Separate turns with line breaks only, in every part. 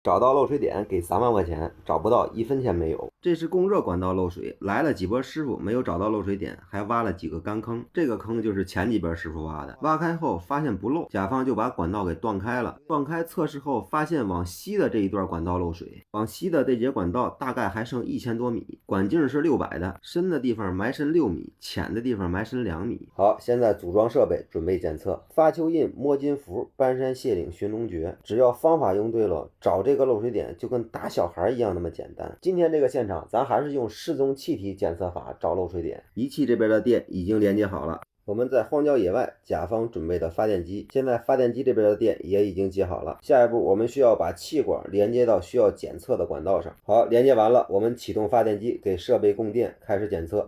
找到漏水点给3万块钱，找不到1分钱没有。这是供热管道漏水，来了几波师傅没有找到漏水点，还挖了几个干坑。这个坑就是前几波师傅挖的，挖开后发现不漏，甲方就把管道给断开了。断开测试后发现往西的这一段管道漏水，往西的这节管道大概还剩1000多米，管径是600的，深的地方埋深6米，浅的地方埋深2米。好，现在组装设备准备检测，发蚯蚓、摸金符、搬山卸岭、寻龙诀，只要方法用对了，找这个漏水点就跟打小孩一样那么简单。今天这个现场咱还是用失踪气体检测法找漏水点。仪器这边的电已经连接好了，我们在荒郊野外，甲方准备的发电机，现在发电机这边的电也已经接好了。下一步我们需要把气管连接到需要检测的管道上。好，连接完了，我们启动发电机，给设备供电，开始检测。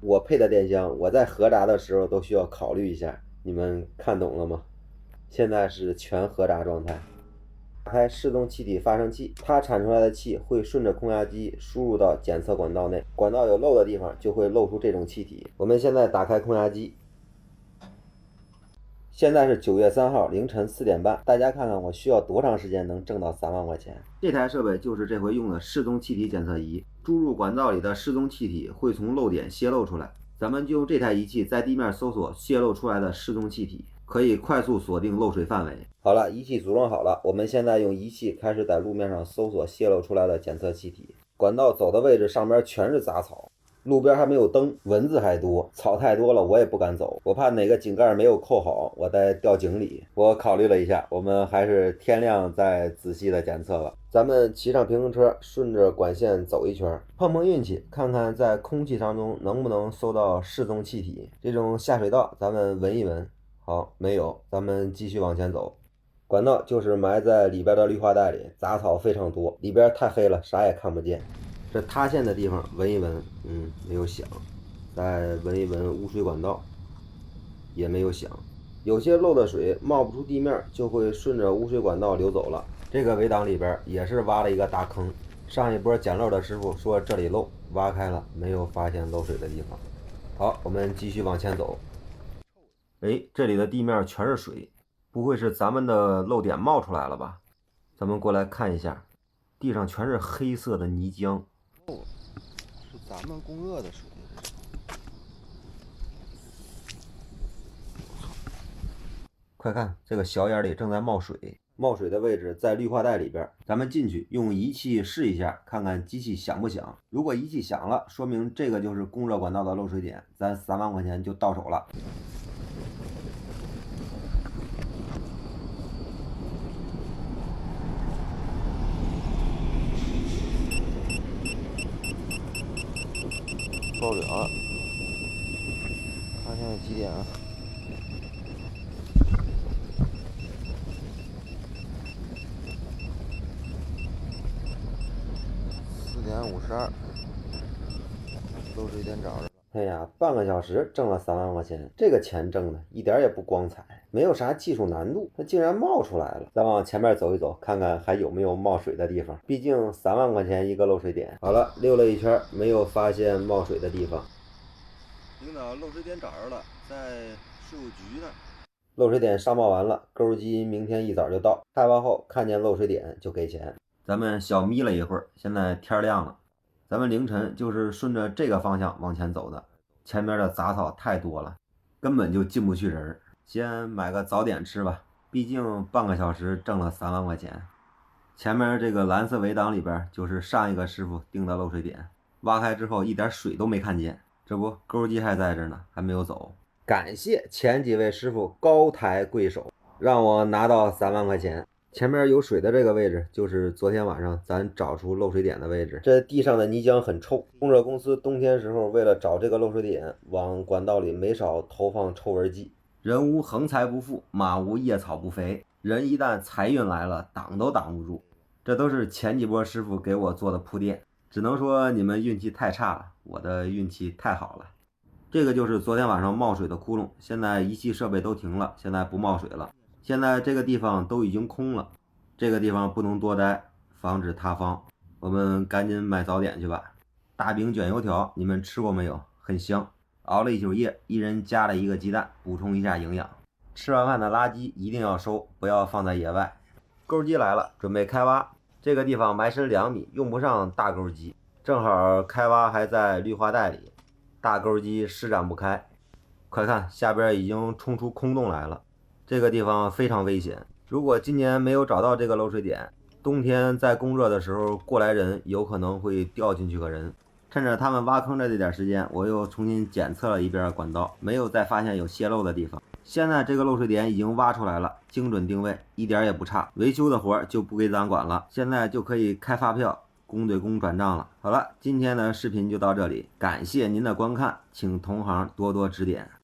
我配的电箱，我在合闸的时候都需要考虑一下，你们看懂了吗？现在是全合闸状态。打开失踪气体发生器，它产出来的气会顺着空压机输入到检测管道内，管道有漏的地方就会漏出这种气体。我们现在打开空压机，现在是9月3号凌晨4点半，大家看看我需要多长时间能挣到3万块钱？这台设备就是这回用的失踪气体检测仪，注入管道里的失踪气体会从漏点泄露出来，咱们就用这台仪器在地面搜索泄露出来的失踪气体，可以快速锁定漏水范围。好了，仪器组装好了，我们现在用仪器开始在路面上搜索泄露出来的检测气体。管道走的位置上边全是杂草，路边还没有灯，蚊子还多，草太多了，我也不敢走，我怕哪个井盖没有扣好，我再掉井里。我考虑了一下，我们还是天亮再仔细的检测吧。咱们骑上平衡车，顺着管线走一圈，碰碰运气，看看在空气当中能不能搜到失踪气体。这种下水道，咱们闻一闻。好，没有，咱们继续往前走。管道就是埋在里边的绿化带里，杂草非常多，里边太黑了，啥也看不见。这塌陷的地方闻一闻，没有响。再闻一闻污水管道，也没有响。有些漏的水冒不出地面，就会顺着污水管道流走了。这个围挡里边也是挖了一个大坑，上一波捡漏的师傅说这里漏，挖开了，没有发现漏水的地方。好，我们继续往前走。哎，这里的地面全是水，不会是咱们的漏点冒出来了吧？咱们过来看一下，地上全是黑色的泥浆。
是咱们供热的水。
快看，这个小眼里正在冒水，冒水的位置在绿化带里边。咱们进去用仪器试一下，看看机器响不响。如果仪器响了，说明这个就是供热管道的漏水点，咱3万块钱就到手了。
报表了，看现在几点啊？4点52，漏水点找着了。
哎呀，半个小时挣了3万块钱，这个钱挣的一点也不光彩，没有啥技术难度，它竟然冒出来了。再往前面走一走，看看还有没有冒水的地方。毕竟3万块钱一个漏水点。好了，溜了一圈，没有发现冒水的地方。
领导，漏水点找着了，在税务局呢。
漏水点上报完了，钩机明天一早就到。开完后看见漏水点就给钱。咱们小眯了一会儿，现在天亮了。咱们凌晨就是顺着这个方向往前走的，前面的杂草太多了，根本就进不去人。先买个早点吃吧，毕竟半个小时挣了3万块钱。前面这个蓝色围挡里边就是上一个师傅定的漏水点，挖开之后一点水都没看见。这不，钩机还在这呢，还没有走。感谢前几位师傅高抬贵手，让我拿到3万块钱。前面有水的这个位置，就是昨天晚上咱找出漏水点的位置。这地上的泥浆很臭，供热公司冬天时候为了找这个漏水点，往管道里没少投放臭味剂。人无横财不富，马无夜草不肥。人一旦财运来了，挡都挡不住。这都是前几波师傅给我做的铺垫。只能说你们运气太差了，我的运气太好了。这个就是昨天晚上冒水的窟窿，现在仪器设备都停了，现在不冒水了。现在这个地方都已经空了，这个地方不能多待，防止塌方。我们赶紧买早点去吧。大饼卷油条，你们吃过没有？很香。熬了一宿夜，一人夹了一个鸡蛋，补充一下营养。吃完饭的垃圾一定要收，不要放在野外。钩机来了，准备开挖。这个地方埋深2米，用不上大钩机，正好开挖还在绿化带里，大钩机施展不开。快看，下边已经冲出空洞来了，这个地方非常危险。如果今年没有找到这个漏水点，冬天在供热的时候，过来人有可能会掉进去个人。趁着他们挖坑的这点时间，我又重新检测了一遍管道，没有再发现有泄漏的地方。现在这个漏水点已经挖出来了，精准定位，一点也不差。维修的活就不归咱管了，现在就可以开发票，公对公转账了。好了，今天的视频就到这里，感谢您的观看，请同行多多指点。